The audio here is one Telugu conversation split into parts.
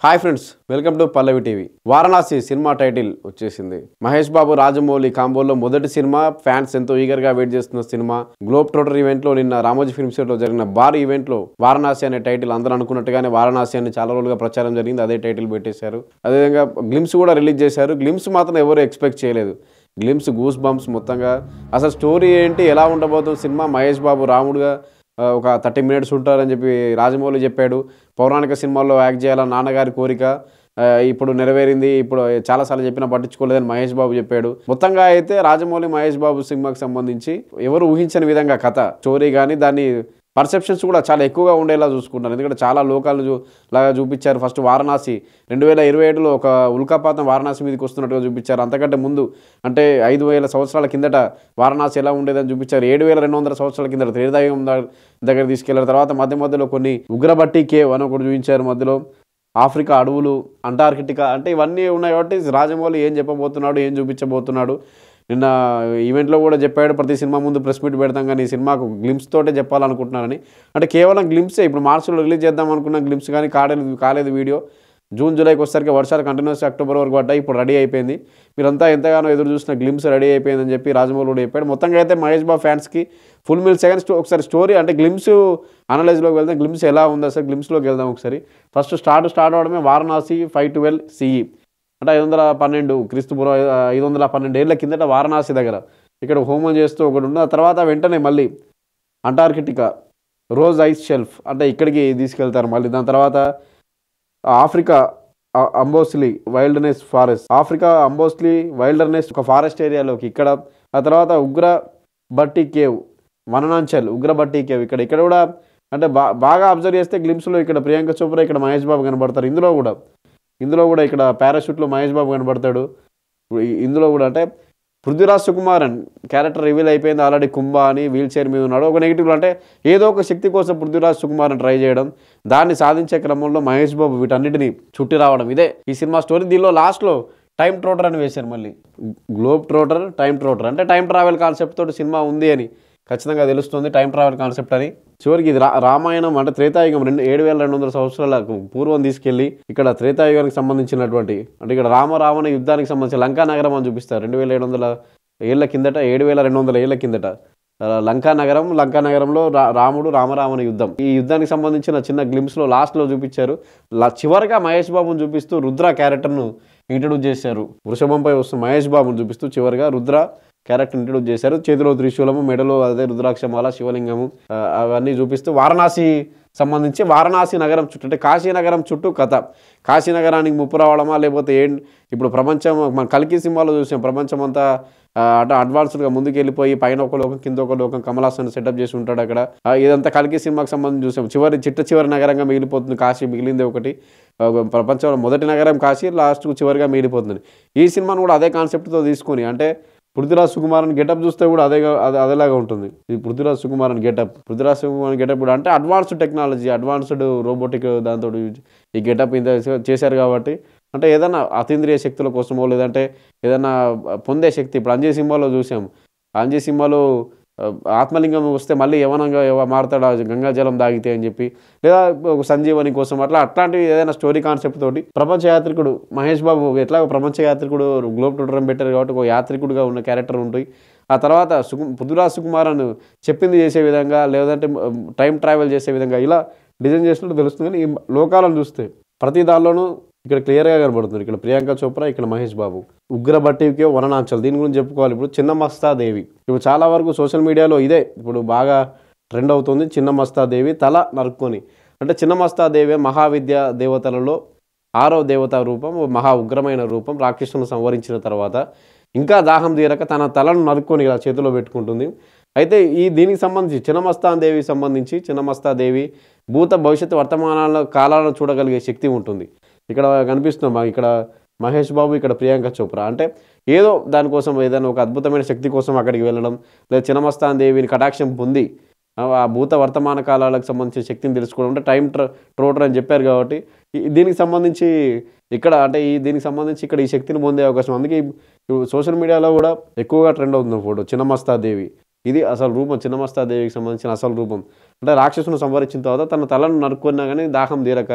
Hi friends, welcome to Pallavi TV. Varanasi cinema title వచ్చేసింది. మహేష్ బాబు రాజమౌళి కాంబోలో మొదటి సినిమా. ఫ్యాన్స్ ఎంతో ఈగర్ గా వెయిట్ చేస్తున్న సినిమా. గ్లోబ్ ట్రోటర్ ఈవెంట్ లో నిన్న రామోజీ ఫిల్మ్ సిటీలో జరిగిన భారీ ఈవెంట్ లో వారణాసి అనే టైటిల్ అందరూ అనుకున్నట్టుగానే వారణాసి అని చాలా రోజులుగా ప్రచారం జరిగింది. అదే టైటిల్ పెట్టేశారు. అదేవిధంగా గ్లిమ్స్ కూడా రిలీజ్ చేశారు. గ్లిమ్స్ మాత్రం ఎవరు ఎక్స్పెక్ట్ చేయలేదు. గ్లిమ్స్ గూస్ బంప్స్ మొత్తంగా. అసలు స్టోరీ ఏంటి, ఎలా ఉండబోతుంది సినిమా? మహేష్ బాబు రాముడుగా ఒక 30 మినిట్స్ ఉంటారని చెప్పి రాజమౌళి చెప్పాడు. పౌరాణిక సినిమాల్లో యాక్ట్ చేయాలని నాన్నగారి కోరిక ఇప్పుడు నెరవేరింది. ఇప్పుడు చాలాసార్లు చెప్పినా పట్టించుకోలేదని మహేష్ బాబు చెప్పాడు. మొత్తంగా అయితే రాజమౌళి మహేష్ బాబు సినిమాకి సంబంధించి ఎవరు ఊహించని విధంగా కథ, స్టోరీ కానీ దాన్ని పర్సెప్షన్స్ కూడా చాలా ఎక్కువగా ఉండేలా చూసుకుంటారు. ఎందుకంటే చాలా లోకాలను లాగా చూపించారు. ఫస్ట్ వారణాసి 2027లో ఒక ఉల్కాపాతం వారణాసి మీదకి వస్తున్నట్టుగా చూపించారు. అంతకంటే ముందు అంటే 5000 సంవత్సరాల కిందట వారణాసి ఎలా ఉండేదని చూపించారు. 7200 సంవత్సరాల కిందట త్రేతాయుగం దగ్గర తీసుకెళ్లారు. తర్వాత మధ్యలో కొన్ని ఉగ్రబట్టి కేవ్ అని ఒకటి చూపించారు. మధ్యలో ఆఫ్రికా అడవులు, అంటార్కిటికా, అంటే ఇవన్నీ ఉన్నాయి. కాబట్టి రాజమౌళి ఏం చెప్పబోతున్నాడు, ఏం చూపించబోతున్నాడు, నిన్న ఈవెంట్లో కూడా చెప్పాడు. ప్రతి సినిమా ముందు ప్రెస్ మీట్ పెడతాం కానీ ఈ సినిమాకు గ్లిమ్స్ తోటే చెప్పాలనుకుంటున్నారని. అంటే కేవలం గ్లిమ్సే. ఇప్పుడు మార్చిలో రిలీజ్ చేద్దాం అనుకున్న గ్లిమ్స్ కానీ కాలేదు వీడియో. జూన్ జూలైకి వచ్చేసరికి వర్షాలు కంటిన్యూస్ అక్టోబర్ వరకు పడ్డాయి. ఇప్పుడు రెడీ అయిపోయింది. మీరంతా ఎంతగానో ఎదురు చూసిన గ్లిమ్స్ రెడీ అయిపోయిందని చెప్పి రాజమౌళి కూడా చెప్పాడు. మొత్తంగా అయితే మహేష్ బాబు ఫ్యాన్స్కి ఫుల్ మీల్. సెకండ్ ఒకసారి స్టోరీ అంటే గ్లిమ్స్ అనలైజ్లోకి వెళ్దాం. గ్లిమ్స్ ఎలా ఉంది అసలు, గ్లిమ్స్లోకి వెళ్దాం ఒకసారి. ఫస్ట్ స్టార్ట్ అవడమే వారణాసి 512 CE అంటే 512 క్రీస్తుపూర్వం 512 ఏళ్ల కిందట వారణాసి దగ్గర ఇక్కడ హోమం చేస్తూ ఒకటి ఉంది. ఆ తర్వాత వెంటనే మళ్ళీ అంటార్కిటికా రోజ్ ఐస్ షెల్ఫ్ అంటే ఇక్కడికి తీసుకెళ్తారు. మళ్ళీ దాని తర్వాత Africa Amboseli wilderness forest, Africa Amboseli wilderness ఒక ఫారెస్ట్ ఏరియాలోకి ఇక్కడ. ఆ తర్వాత ఉగ్రబట్టి కేవ్, వనాంచల్ ఉగ్రబట్టి కేవ్ ఇక్కడ కూడా అంటే బాగా అబ్జర్వ్ చేస్తే గ్లిమ్స్లో ఇక్కడ ప్రియాంక చోప్రా, ఇక్కడ మహేష్ బాబు కనబడతారు. ఇందులో కూడా ఇక్కడ పారాషూట్లో మహేష్ బాబు కనబడతాడు. ఇందులో కూడా అంటే పృథ్వీరాజ్ సుకుమారన్ క్యారెక్టర్ రివీల్ అయిపోయింది ఆల్రెడీ. కుంభ అని వీల్ చైర్ మీద ఉన్నాడు. ఒక నెగిటివ్ అంటే ఏదో ఒక శక్తి కోసం పృథ్వీరాజ్ సుకుమారన్ ట్రై చేయడం, దాన్ని సాధించే క్రమంలో మహేష్ బాబు వీటన్నిటిని చుట్టి రావడం, ఇదే ఈ సినిమా స్టోరీ. దీనిలో లాస్ట్లో టైం ట్రోటర్ అని వేశారు. మళ్ళీ గ్లోబ్ ట్రోటర్, టైం ట్రోటర్ అంటే టైం ట్రావెల్ కాన్సెప్ట్ తోటి సినిమా ఉంది అని ఖచ్చితంగా తెలుస్తుంది. టైం ట్రావెల్ కాన్సెప్ట్ అని. చివరికి ఇది రామాయణం అంటే త్రేతాయుగం 7200 సంవత్సరాల పూర్వం తీసుకెళ్ళి ఇక్కడ త్రేతాయుగానికి సంబంధించినటువంటి అంటే ఇక్కడ రావణ యుద్ధానికి సంబంధించిన లంకా నగరం అని చూపిస్తారు. 2700 ఏళ్ల కిందట, 7200 ఏళ్ల కిందట లంకా నగరంలో రాముడు రామరావణ యుద్ధం. ఈ యుద్ధానికి సంబంధించిన చిన్న గ్లిమ్స్లో లాస్ట్లో చూపించారు. చివరిగా మహేష్ బాబుని చూపిస్తూ రుద్ర క్యారెక్టర్ను ఇంట్రడ్యూస్ చేశారు. వృషభంపై వస్తున్న మహేష్ బాబుని చూపిస్తూ చివరిగా రుద్ర క్యారెక్టర్ ఇంట్రడ్యూస్ చేశారు. చేతిలో త్రిశూలము, మెడలో అదే రుద్రాక్షమాల, శివలింగము అవన్నీ చూపిస్తూ వారణాసి సంబంధించి వారణాసి నగరం చుట్టూ అంటే కాశీనగరం చుట్టూ కథ. కాశీనగరానికి ముప్పు రావడమా లేకపోతే ఇప్పుడు ప్రపంచం మన కల్కి సినిమాలో చూసాం. ప్రపంచం అంతా అంటే అడ్వాన్స్డ్గా ముందుకు వెళ్ళిపోయి పైన ఒక లోకం కింద ఒక లోకం కమలాసన్ సెటప్ చేసి ఉంటాడు అక్కడ. ఇదంతా కల్కి సినిమాకి సంబంధించి చూసాం. చివరి నగరంగా మిగిలిపోతుంది కాశీ. మిగిలింది ఒకటి ప్రపంచంలో మొదటి నగరం కాశీ, లాస్ట్కు చివరిగా మిగిలిపోతుంది. ఈ సినిమాను కూడా అదే కాన్సెప్ట్తో తీసుకొని అంటే పృథ్వీరాజ్ సుకుమారన్ గెటప్ చూస్తే కూడా అదేలాగా ఉంటుంది. ఈ పృథ్వీరాజ్ సుకుమారన్ గెటప్ కూడా అంటే అడ్వాన్స్డ్ టెక్నాలజీ, అడ్వాన్స్డ్ రోబోటిక్ దాంతో ఈ గెటప్ ఇంత చేశారు. కాబట్టి అంటే ఏదైనా అతీంద్రియ శక్తుల కోసమో లేదంటే ఏదైనా పొందే శక్తి. ఇప్పుడు అంజీ సినిమాలో చూసాం. అంజీ సినిమాలో ఆత్మలింగం వస్తే మళ్ళీ యవనంగా మారుతాడు గంగా జలం తాగితే అని చెప్పి, లేదా ఒక సంజీవని కోసం అట్లాంటివి ఏదైనా స్టోరీ కాన్సెప్ట్ తోటి ప్రపంచ యాత్రికుడు మహేష్ బాబు ఎట్లా ప్రపంచ యాత్రికుడు గ్లోబ్ ట్రోటర్ పెట్టారు కాబట్టి ఒక యాత్రికుడుగా ఉన్న క్యారెక్టర్ ఉంటాయి. ఆ తర్వాత పృథ్వీరాజ్ సుకుమారన్ చెప్పింది చేసే విధంగా లేదంటే టైం ట్రావెల్ చేసే విధంగా ఇలా డిజైన్ చేసినట్టు తెలుస్తుంది. కానీ ఈ లోకాలను చూస్తే ప్రతి దానిలోనూ ఇక్కడ క్లియర్గా కనబడుతుంది. ఇక్కడ ప్రియాంక చోప్రా, ఇక్కడ మహేష్ బాబు. ఉగ్రబట్టికే వనాంచల్, దీని గురించి చెప్పుకోవాలి. ఇప్పుడు చిన్నమస్తాదేవి ఇప్పుడు చాలా వరకు సోషల్ మీడియాలో ఇదే ఇప్పుడు బాగా ట్రెండ్ అవుతుంది. చిన్నమస్తాదేవి తల నరుక్కొని అంటే చిన్నమస్తాదేవి మహావిద్య దేవతలలో 6వ దేవతా రూపం, మహా ఉగ్రమైన రూపం. రాక్షసులను సంవరించిన తర్వాత ఇంకా దాహం తీరక తన తలను నరుక్కొని ఇలా చేతిలో పెట్టుకుంటుంది. అయితే దీనికి సంబంధించి చిన్నమస్తాదేవి భూత భవిష్యత్తు వర్తమానాల కాలాలను చూడగలిగే శక్తి ఉంటుంది. ఇక్కడ కనిపిస్తున్నాం. ఇక్కడ మహేష్ బాబు, ఇక్కడ ప్రియాంక చోప్రా. అంటే ఏదో దానికోసం ఏదైనా ఒక అద్భుతమైన శక్తి కోసం అక్కడికి వెళ్ళడం, లేదా చిన్నమస్తాదేవిని కటాక్షం పొంది ఆ భూత వర్తమాన కాలాలకు సంబంధించిన శక్తిని తెలుసుకోవడం అంటే టైం ట్రోటర్ అని చెప్పారు. కాబట్టి దీనికి సంబంధించి ఇక్కడ ఈ శక్తిని పొందే అవకాశం. అందుకే సోషల్ మీడియాలో కూడా ఎక్కువగా ట్రెండ్ అవుతుంది ఫోటో చిన్నమస్తాదేవి. ఇది అసలు రూపం, చిన్నమస్తాదేవికి సంబంధించిన అసలు రూపం. అంటే రాక్షసుని సంహరించిన తర్వాత తన తలను నరుక్కున్నా కానీ దాహం తీరక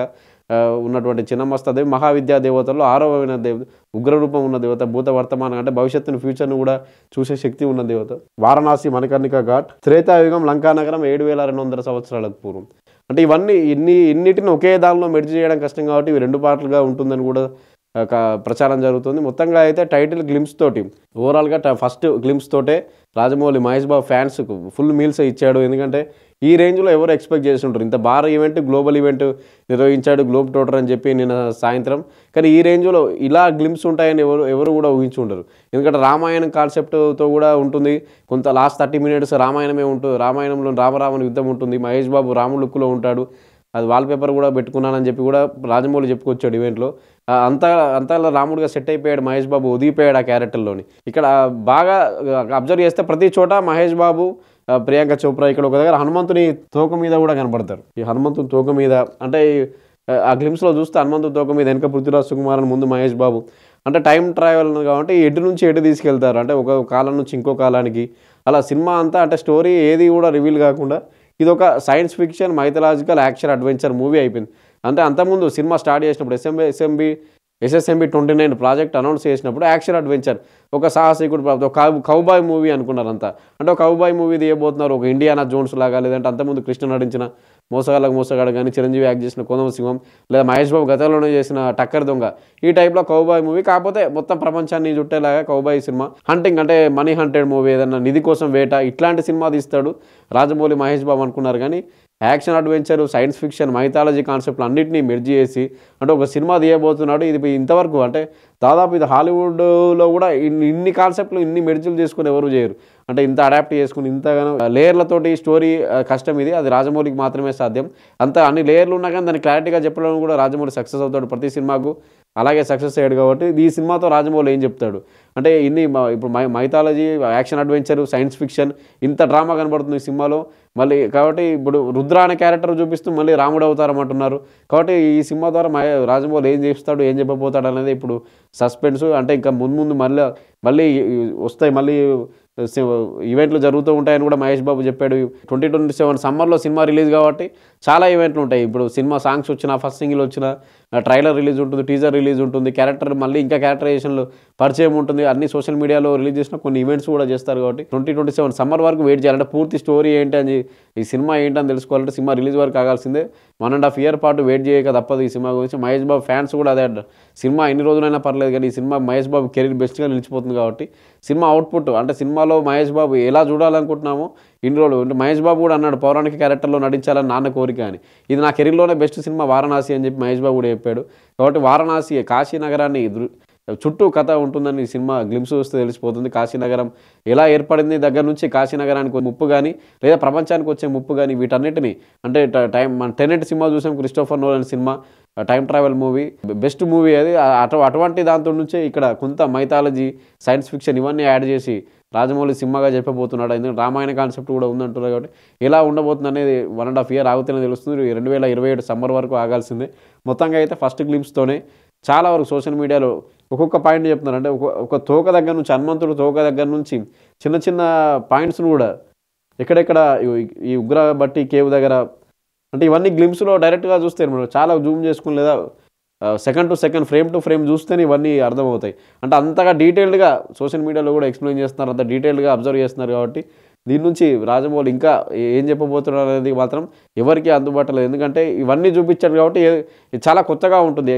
ఉన్నటువంటి చిన్నమస్తాదేవి మహావిద్యా దేవతల్లో 6వ దేవత, ఉగ్రరూపం ఉన్న దేవత, భూత వర్తమానం అంటే భవిష్యత్తును ఫ్యూచర్ను కూడా చూసే శక్తి ఉన్న దేవత. వారణాసి, మణికర్ణిక ఘాట్, త్రేతాయుగం, లంకానగరం 7200 సంవత్సరాలకు పూర్వం. అంటే ఇవన్నీ ఇన్నిటిని ఒకే దానిలో మెర్జ్ చేయడం కష్టం కాబట్టి ఇవి 2 పార్ట్లుగా ఉంటుందని కూడా ప్రచారం జరుగుతుంది. మొత్తంగా అయితే టైటిల్ గ్లిమ్స్ తోటి ఓవరాల్గా ఫస్ట్ గ్లిమ్స్ తోటే రాజమౌళి మహేష్ బాబు ఫ్యాన్స్కు ఫుల్ మీల్స్ ఇచ్చాడు. ఎందుకంటే ఈ రేంజ్లో ఎవరు ఎక్స్పెక్ట్ చేసి ఉంటారు, ఇంత భారీ ఈవెంట్, గ్లోబల్ ఈవెంట్ నిర్వహించాడు గ్లోబ్ ట్రోటర్ అని చెప్పి నిన్న సాయంత్రం. కానీ ఈ రేంజ్లో ఇలా గ్లిమ్స్ ఉంటాయని ఎవరు కూడా ఊహించి ఉండరు. ఎందుకంటే రామాయణం కాన్సెప్ట్తో కూడా ఉంటుంది, కొంత లాస్ట్ 30 minutes రామాయణమే ఉంటుంది. రామాయణంలో రామరావణ యుద్ధం ఉంటుంది, మహేష్ బాబు రాముడు లుక్లో ఉంటాడు. అది వాల్పేపర్ కూడా పెట్టుకున్నానని చెప్పి కూడా రాజమౌళి చెప్పుకొచ్చాడు ఈవెంట్లో. అంతా రాముడిగా సెట్ అయిపోయాడు మహేష్ బాబు, ఒదిగిపోయాడు ఆ క్యారెక్టర్లోని. ఇక్కడ బాగా అబ్జర్వ్ చేస్తే ప్రతి చోట మహేష్ బాబు, ప్రియాంక చోప్రా ఇక్కడ ఒక దగ్గర హనుమంతుని తోక మీద కూడా కనపడతారు. ఈ హనుమంతుని తోక మీద అంటే ఆ గ్లిమ్స్లో చూస్తే హనుమంతుని తోక మీద వెనక పృథ్వీరాజ్ సుకుమార్ అని, ముందు మహేష్ బాబు. అంటే టైం ట్రావెల్ కాబట్టి ఎటు నుంచి ఎటు తీసుకెళ్తారు, అంటే ఒక కాలం నుంచి ఇంకో కాలానికి. అలా సినిమా అంతా అంటే స్టోరీ ఏది కూడా రివీల్ కాకుండా ఇది ఒక science fiction, mythological, action adventure movie అయిపోయింది. అంటే అంతకుముందు సినిమా స్టార్ట్ చేసినప్పుడు SSMB 29 ప్రాజెక్ట్ అనౌన్స్ చేసినప్పుడు యాక్షన్ అడ్వెంచర్, ఒక సాహసికుడు, ఒక కౌబాయ్ మూవీ అనుకున్నారు అంతా. అంటే ఒక కౌబాయ్ మూవీ తీయబోతున్నారు, ఒక ఇండియానా జోన్స్ లాగా, లేదంటే అంతకుముందు కృష్ణ నటించిన మోసగాడు కానీ, చిరంజీవి యాక్ట్ చేసిన కోదమ సింహం, లేదా మహేష్ బాబు గతంలోనే చేసిన టక్కర్ దొంగ, ఈ టైప్లో కౌబాయ్ మూవీ. కాకపోతే మొత్తం ప్రపంచాన్ని చుట్టేలాగా కౌబాయ్ సినిమా. హంటింగ్ అంటే మనీ హంటెడ్ మూవీ, ఏదన్నా నిధి కోసం వేట, ఇట్లాంటి సినిమా తీస్తాడు రాజమౌళి మహేష్ బాబు అనుకున్నారు. కానీ action adventure, science fiction, mythology కాన్సెప్ట్లు అన్నింటినీ మెర్జ్ చేసి అంటే ఒక సినిమా తీయబోతున్నాడు. ఇది ఇంతవరకు అంటే దాదాపు ఇది హాలీవుడ్లో కూడా ఇన్ని కాన్సెప్ట్లు, ఇన్ని మెర్జులు చేసుకుని ఎవరు చేయరు. అంటే ఇంత అడాప్ట్ చేసుకుని ఇంతగానో లేయర్లతోటి స్టోరీ కష్టం. అది రాజమౌళికి మాత్రమే సాధ్యం. అన్ని లేయర్లు ఉన్నా కానీ దాన్ని క్లారిటీగా చెప్పడం కూడా రాజమౌళి సక్సెస్ అవుతాడు ప్రతి సినిమాకు. అలాగే సక్సెస్ అయ్యాడు కాబట్టి ఈ సినిమాతో రాజమౌళి ఏం చెప్తాడు అంటే ఇప్పుడు mythology, action adventure, science fiction, ఇంత డ్రామా కనబడుతుంది ఈ సినిమాలో. మళ్ళీ కాబట్టి ఇప్పుడు రుద్ర అనే క్యారెక్టర్ చూపిస్తూ మళ్ళీ రాముడు అవతారం అంటున్నారు. కాబట్టి ఈ సినిమా ద్వారా రాజమౌళి ఏం చేస్తాడు, ఏం చెప్పబోతాడు అనేది ఇప్పుడు సస్పెన్స్. అంటే ఇంకా ముందు మళ్ళీ వస్తాయి, మళ్ళీ ఈవెంట్లు జరుగుతూ ఉంటాయని కూడా మహేష్ బాబు చెప్పాడు. 2027 సమ్మర్లో సినిమా రిలీజ్ కాబట్టి చాలా ఈవెంట్లు ఉంటాయి. ఇప్పుడు సినిమా సాంగ్స్ వచ్చినా, ఫస్ట్ సింగిల్ వచ్చినా, ట్రైలర్ రిలీజ్ ఉంటుంది, టీజర్ రిలీజ్ ఉంటుంది, క్యారెక్టర్ మళ్ళీ ఇంకా క్యారెక్టరైజేషన్లు పరిచయం ఉంటుంది. అన్ని సోషల్ మీడియాలో రిలీజ్ చేసిన కొన్ని ఈవెంట్స్ కూడా చేస్తారు. కాబట్టి 2027 సమ్మర్ వరకు వెయిట్ చేయాలంటే పూర్తి స్టోరీ ఏంటి అని, ఈ సినిమా ఏంటని తెలుసుకోవాలంటే సినిమా రిలీజ్ వరకు ఆగాల్సిందే. 1.5 year పాటు వెయిట్ చేయక తప్పదు ఈ సినిమా గురించి. మహేష్ బాబు ఫ్యాన్స్ కూడా అదే అంటారు, సినిమా ఎన్ని రోజులైనా పర్లేదు కానీ ఈ సినిమా మహేష్ బాబు కెరీర్ బెస్ట్గా నిలిచిపోతుంది. కాబట్టి సినిమా అవుట్పుట్ అంటే సినిమాలో మహేష్ బాబు ఎలా చూడాలనుకుంటున్నామో ఇన్ని రోజులు అంటే మహేష్ బాబు కూడా అన్నాడు పౌరాణిక క్యారెక్టర్లో నటించాలని నాన్న కోరిక అని. ఇది నా కెరీర్లోనే బెస్ట్ సినిమా వారణాసి అని చెప్పి మహేష్ బాబు కూడా చెప్పాడు. కాబట్టి వారణాసి, కాశీ నగరాన్ని చుట్టూ కథ ఉంటుందని సినిమా గ్లిమ్స్ వస్తే తెలిసిపోతుంది. కాశీనగరం ఎలా ఏర్పడింది దగ్గర నుంచి కాశీనగరానికి ముప్పు కానీ, లేదా ప్రపంచానికి వచ్చే ముప్పు కానీ, వీటన్నిటిని అంటే మన టెనెంట్ సినిమా చూసాం, Christopher Nolan cinema, time travel movie, best movie అది. అటువంటి దాంతో నుంచే ఇక్కడ కొంత మైథాలజీ, సైన్స్ ఫిక్షన్ ఇవన్నీ యాడ్ చేసి రాజమౌళి సినిమాగా చెప్పబోతున్నాడు. ఎందుకంటే రామాయణ కాన్సెప్ట్ కూడా ఉందంటున్నారు. కాబట్టి ఎలా ఉండబోతుంది అనేది 1.5 year ఆగుతూనే తెలుస్తుంది. 2027 సమ్మర్ వరకు ఆగాల్సిందే. మొత్తంగా అయితే ఫస్ట్ గ్లిమ్స్తోనే చాలా వరకు సోషల్ మీడియాలో ఒక్కొక్క పాయింట్ చెప్తున్నారు. అంటే ఒక తోక దగ్గర నుంచి, హనుమంతుడు తోక దగ్గర నుంచి చిన్న చిన్న పాయింట్స్ను కూడా ఎక్కడెక్కడ ఈ ఉగ్రబట్టి కేవ్ దగ్గర, అంటే ఇవన్నీ గ్లిమ్స్లో డైరెక్ట్గా చూస్తే మనం చాలా జూమ్ చేసుకుని లేదా second to second, frame to frame చూస్తేనే ఇవన్నీ అర్థమవుతాయి. అంటే అంతగా డీటెయిల్డ్గా సోషల్ మీడియాలో కూడా ఎక్స్ప్లెయిన్ చేస్తున్నారు, అంత డీటెయిల్డ్గా అబ్జర్వ్ చేస్తున్నారు. కాబట్టి దీని నుంచి రాజమౌళి ఇంకా ఏం చెప్పబోతున్నారు అనేది మాత్రం ఎవరికి అందుబాటులో. ఎందుకంటే ఇవన్నీ చూపించాడు కాబట్టి చాలా కొత్తగా ఉంటుంది,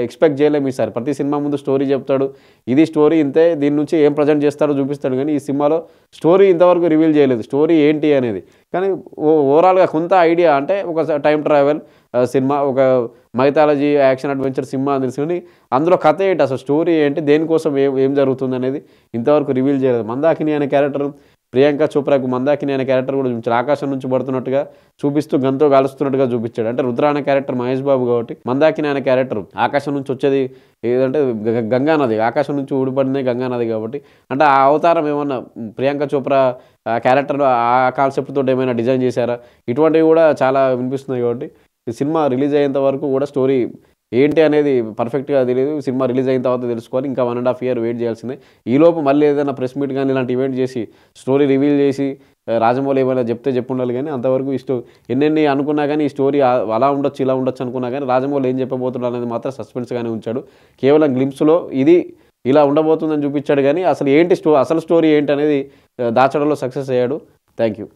ఎక్స్పెక్ట్ చేయలేము ఈసారి. ప్రతి సినిమా ముందు స్టోరీ చెప్తాడు, ఇది స్టోరీ ఇంతే, దీని నుంచి ఏం ప్రజెంట్ చేస్తాడో చూపిస్తాడు. కానీ ఈ సినిమాలో స్టోరీ ఇంతవరకు రివీల్ చేయలేదు, స్టోరీ ఏంటి అనేది. కానీ ఓవరాల్గా కొంత ఐడియా అంటే ఒక టైం ట్రావెల్ సినిమా, ఒక మైథాలజీ, యాక్షన్ అడ్వెంచర్ సినిమా అని తెలుసు. కానీ అందులో కథ ఏంటి, అసలు స్టోరీ ఏంటి, దేనికోసం ఏం జరుగుతుంది అనేది ఇంతవరకు రివీల్ చేయలేదు. మందాకిని అనే క్యారెక్టర్, ప్రియాంక చోప్రాకు మందాకిని అనే క్యారెక్టర్ కూడా చూపించాడు. ఆకాశం నుంచి పడుతున్నట్టుగా చూపిస్తూ గంతో కాలుస్తున్నట్టుగా చూపించాడు. అంటే రుద్ర అనే క్యారెక్టర్ మహేష్ బాబు కాబట్టి, మందాకిని అనే క్యారెక్టర్ ఆకాశం నుంచి వచ్చేది ఏదంటే గంగానది, ఆకాశం నుంచి ఊడిపడిందే గంగానది. కాబట్టి అంటే ఆ అవతారం ఏమన్నా ప్రియాంక చోప్రా క్యారెక్టర్ ఆ కాన్సెప్ట్ తోటి ఏమైనా డిజైన్ చేశారా, ఇటువంటివి కూడా చాలా వినిపిస్తున్నాయి. కాబట్టి ఈ సినిమా రిలీజ్ అయ్యేంత వరకు కూడా స్టోరీ ఏంటి అనేది పర్ఫెక్ట్గా తెలియదు. సినిమా రిలీజ్ అయిన తర్వాత తెలుసుకోవాలి. ఇంకా 1.5 year వెయిట్ చేయాల్సిందే. ఈలోపు మళ్ళీ ఏదైనా ప్రెస్ మీట్ కానీ ఇలాంటి ఈవెంట్ చేసి స్టోరీ రివీల్ చేసి రాజమౌళి ఏమైనా చెప్తే చెప్పుండాలి కానీ అంతవరకు ఎన్నెన్ని అనుకున్నా కానీ ఈ స్టోరీ అలా ఉండొచ్చు ఇలా ఉండొచ్చు అనుకున్నా కానీ రాజమౌళి ఏం చెప్పబోతున్నాడు అనేది మాత్రం సస్పెన్స్గానే ఉంచాడు. కేవలం గ్లింప్స్లో ఇది ఇలా ఉండబోతుందని చూపించాడు కానీ అసలు అసలు స్టోరీ ఏంటి అనేది దాచడంలో సక్సెస్ అయ్యాడు. Thank you.